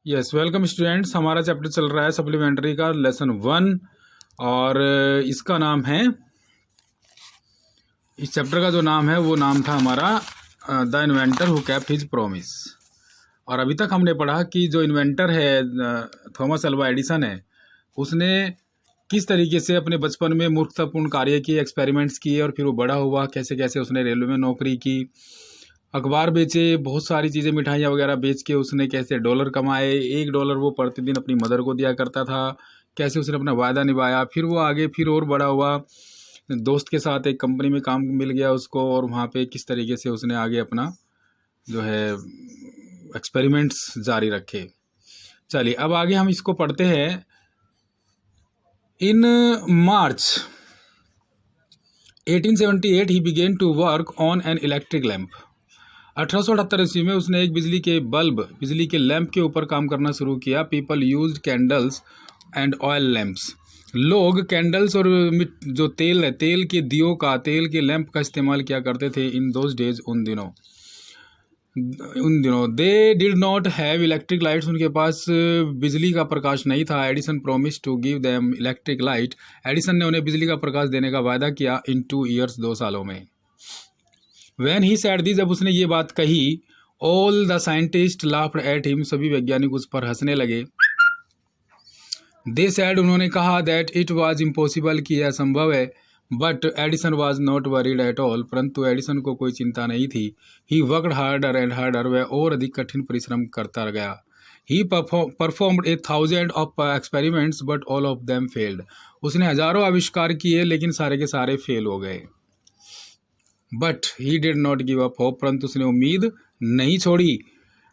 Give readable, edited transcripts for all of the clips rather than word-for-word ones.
Yes, welcome students. हमारा chapter चल रहा है सप्लीमेंट्री का लेसन 1 और इसका नाम है, इस चैप्टर का जो नाम है वो नाम था हमारा the inventor who kept his promise. और अभी तक हमने पढ़ा कि जो इन्वेंटर है थॉमस अल्वा एडिसन है, उसने किस तरीके से अपने बचपन में मूर्खतापूर्ण कार्य किए, एक्सपेरिमेंट्स किए और फिर वो बड़ा हुआ, कैसे कैसे उसने रेलवे में नौकरी की, अखबार बेचे, बहुत सारी चीज़ें, मिठाइयाँ वगैरह बेच के उसने कैसे डॉलर कमाए, $1 वो प्रतिदिन अपनी मदर को दिया करता था, कैसे उसने अपना वायदा निभाया, फिर वो आगे फिर और बड़ा हुआ, दोस्त के साथ एक कंपनी में काम मिल गया उसको और वहाँ पे किस तरीके से उसने आगे अपना जो है एक्सपेरिमेंट्स जारी रखे। चलिए अब आगे हम इसको पढ़ते हैं। In March 1878 he began to work on an electric lamp. 1878 ईस्वी में उसने एक बिजली के लैंप के ऊपर काम करना शुरू किया। People used candles and oil lamps. लोग कैंडल्स और जो तेल है, तेल के दियों का, तेल के लैंप का इस्तेमाल किया करते थे इन दोज डेज, उन दिनों they did not have electric lights. उनके पास बिजली का प्रकाश नहीं था। Edison promise to give them electric light. Edison ने उन्हें बिजली का प्रकाश देने का वायदा किया इन 2 years, 2 सालों में। When he said this, जब उसने ये बात कही, all the scientists laughed at him, सभी वैज्ञानिक उस पर हंसने लगे। They said, उन्होंने कहा that it was impossible, कि यह असंभव है। But Edison was not worried at all, परंतु एडिसन को कोई चिंता नहीं थी। He worked harder and harder, वह और अधिक कठिन परिश्रम करता गया। He performed 1,000 of experiments, but all of them failed. उसने हजारों आविष्कार किए लेकिन सारे के सारे फेल हो गए। But he did not give up hope, परंतु उसने उम्मीद नहीं छोड़ी।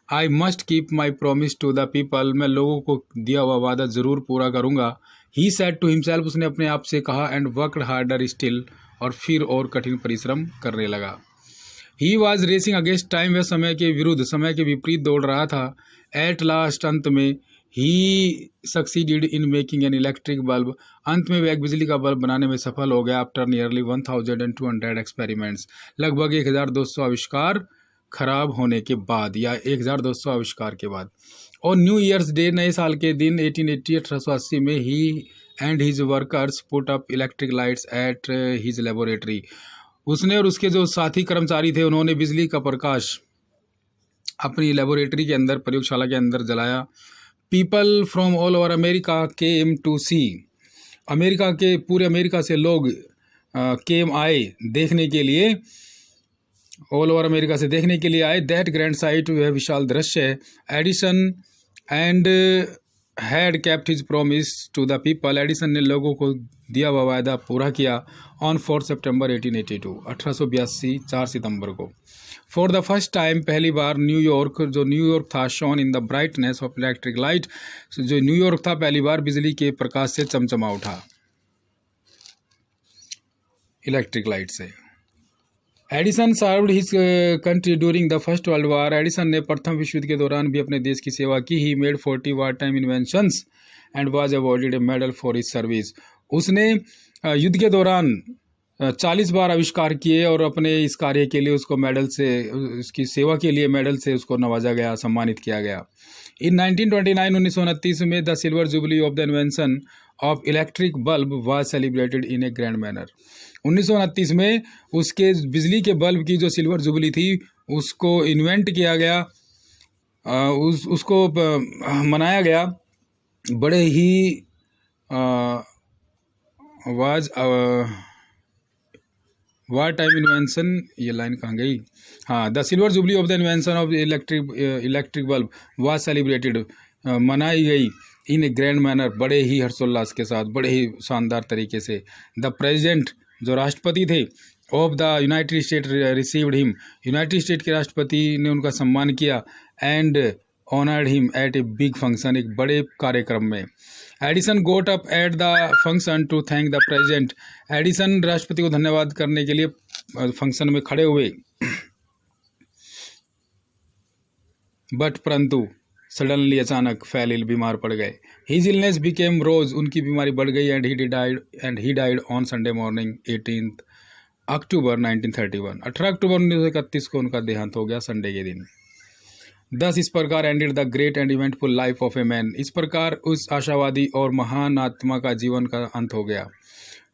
I must keep my promise to the people, मैं लोगों को दिया हुआ वादा जरूर पूरा करूंगा। ही सेड टू हिमसेल्फ, उसने अपने आप से कहा। एंड वर्कड हार्डर स्टिल, और फिर और कठिन परिश्रम करने लगा। He was racing against time, वह समय के विरुद्ध, समय के विपरीत दौड़ रहा था। एट लास्ट, अंत में, he succeeded in making an electric bulb, अंत में वह एक बिजली का बल्ब बनाने में सफल हो गया। आफ्टर नियरली 1200 एक्सपेरिमेंट्स, लगभग 1200 आविष्कार खराब होने के बाद, या 1200 आविष्कार के बाद। और न्यू ईयर्स डे, नए साल के दिन 1880 में, he and his workers put up electric lights at his laboratory. उसने और उसके जो साथी कर्मचारी थे, उन्होंने बिजली का प्रकाश अपनी लेबोरेटरी के अंदर, प्रयोगशाला के अंदर जलाया। People from all over America came to see, America के, पूरे अमेरिका से लोग केम आए देखने के लिए, ऑल ओवर अमेरिका से देखने के लिए आए। दैट ग्रैंड साइट, वह विशाल दृश्य है। Edison and had kept his promise to the people, Edison ने लोगों को दिया हुआ वायदा पूरा किया। ऑन 4 सितंबर 1882, 1882, 4 सितंबर को। फॉर द फर्स्ट टाइम, पहली बार, न्यूयॉर्क, जो न्यूयॉर्क था, shone in the brightness of electric light, जो न्यूयॉर्क था पहली बार बिजली के प्रकाश से चमचमा उठा, इलेक्ट्रिक लाइट से। Edison served his country during the first world war, Edison ने प्रथम विश्व युद्ध के दौरान भी अपने देश की सेवा की। He made 40 war time inventions and was awarded A medal for his service, उसने युद्ध के दौरान 40 बार आविष्कार किए और अपने इस कार्य के लिए उसको मेडल से, उसकी सेवा के लिए मेडल से उसको नवाजा गया, सम्मानित किया गया। इन 1929, 1929 में, the silver jubilee of the invention of electric bulb was celebrated in A grand manner. 1929 में उसके बिजली के बल्ब की जो सिल्वर जुबली थी, उसको इन्वेंट किया गया, उसको मनाया गया बड़े ही वार टाइम इन्वेंशन, ये लाइन कहाँ गई, हाँ, the silver jubilee of the invention of electric bulb was celebrated, मनाई गई इन ए ग्रैंड मैनर, बड़े ही हर्षोल्लास के साथ, बड़े ही शानदार तरीके से। द प्रेसिडेंट, जो राष्ट्रपति थे, of the united state received him, united state के राष्ट्रपति ने उनका सम्मान किया। And honoured him at a big function, एक बड़े कार्यक्रम में। Edison got up at the function to thank the president, Edison राष्ट्रपति को धन्यवाद करने के लिए फंक्शन में खड़े हुए। बट परंतु सडनली, अचानक, फेल इल, बीमार पड़ गए। हिज इलनेस बिकेम रोज, उनकी बीमारी बढ़ गई। And he died on Sunday morning 18 अक्टूबर 1931, 18 अक्टूबर 1931 को उनका देहांत हो गया, संडे के दिन। दस इस प्रकार ended the great and eventful life of a man, इस प्रकार उस आशावादी और महान आत्मा का जीवन का अंत हो गया।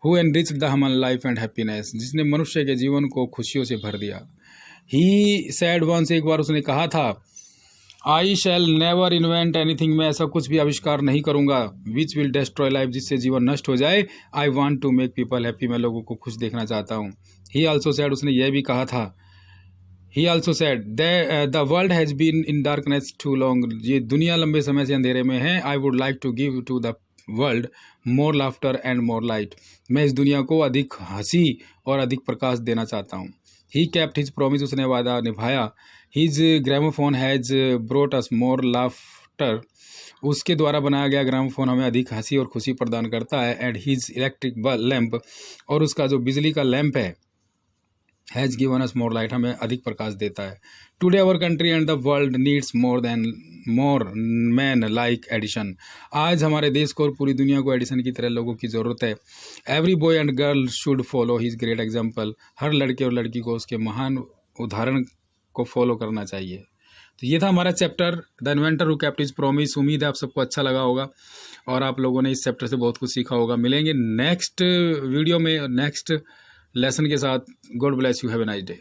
Who enriched the human life and happiness, जिसने मनुष्य के जीवन को खुशियों से भर दिया। ही सैड वंस, एक बार उसने कहा था, आई शैल नेवर इन्वेंट एनीथिंग, मैं ऐसा कुछ भी आविष्कार नहीं करूंगा, विच विल डिस्ट्रॉय लाइफ, जिससे जीवन नष्ट हो जाए। I want to make people happy, मैं लोगों को खुश देखना चाहता हूँ। ही ऑल्सो सैड, उसने यह भी कहा था, he also said the world has been in darkness too long, ये दुनिया लंबे समय से अंधेरे में है। I would like to give to the world more laughter and more light, मैं इस दुनिया को अधिक हंसी और अधिक प्रकाश देना चाहता हूँ। ही केप्ट हिज प्रॉमिस, उसने वादा निभाया। His gramophone has brought us more laughter, उसके द्वारा बनाया गया ग्रामोफोन हमें अधिक हंसी और खुशी प्रदान करता है। एंड हिज इलेक्ट्रिक लैम्प, और उसका जो बिजली का लैंप है, has given us more light, हमें अधिक प्रकाश देता है। Today our country and the world needs more man like Edison, आज हमारे देश को और पूरी दुनिया को एडिसन की तरह लोगों की ज़रूरत है। Every boy and girl should follow his great example, हर लड़के और लड़की को उसके महान उदाहरण को फॉलो करना चाहिए। तो ये था हमारा chapter the inventor who kept his promise. उम्मीद है आप सबको अच्छा लगा होगा और आप लोगों ने इस चैप्टर से बहुत कुछ सीखा होगा। मिलेंगे नेक्स्ट वीडियो में नेक्स्ट लेसन के साथ। God bless you, have a nice day.